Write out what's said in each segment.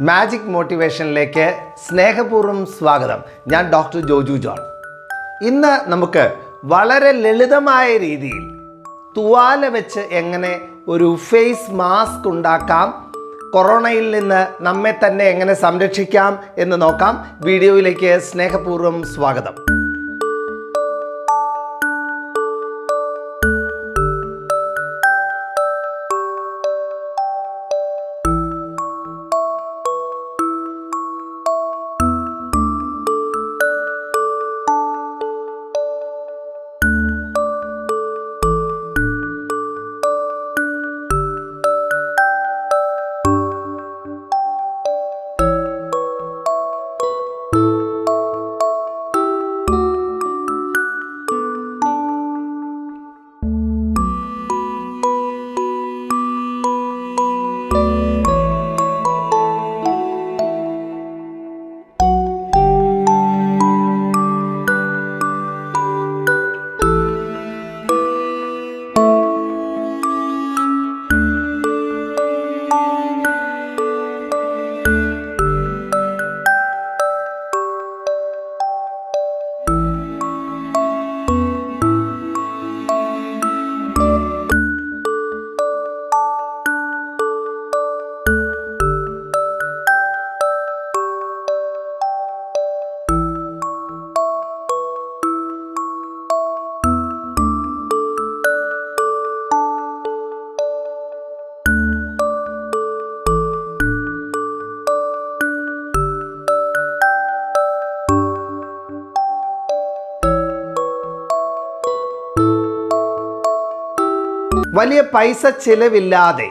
Magic മോട്ടിവേഷനിലേക്ക് സ്നേഹപൂർവ്വം സ്വാഗതം. ഞാൻ ഡോക്ടർ ജോജു ജോൺ. ഇന്ന് നമുക്ക് വളരെ ലളിതമായ രീതിയിൽ തുവാല വെച്ച് എങ്ങനെ ഒരു ഫേസ് മാസ്ക് ഉണ്ടാക്കാം, കൊറോണയിൽ നിന്ന് നമ്മെ തന്നെ എങ്ങനെ സംരക്ഷിക്കാം എന്ന് നോക്കാം. വീഡിയോയിലേക്ക് സ്നേഹപൂർവ്വം സ്വാഗതം. വലിയ പൈസ ചിലവില്ലാതെ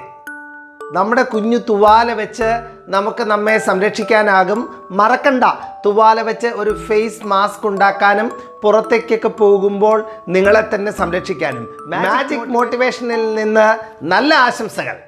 നമ്മുടെ കുഞ്ഞു തുവാല വെച്ച് നമുക്ക് നമ്മെ സംരക്ഷിക്കാനാകും. മറക്കണ്ട, തുവാല വെച്ച് ഒരു ഫേസ് മാസ്ക് ഉണ്ടാക്കാനും പുറത്തേക്കൊക്കെ പോകുമ്പോൾ നിങ്ങളെ തന്നെ സംരക്ഷിക്കാനും. മാജിക് മോട്ടിവേഷനിൽ നിന്ന് നല്ല ആശംസകൾ.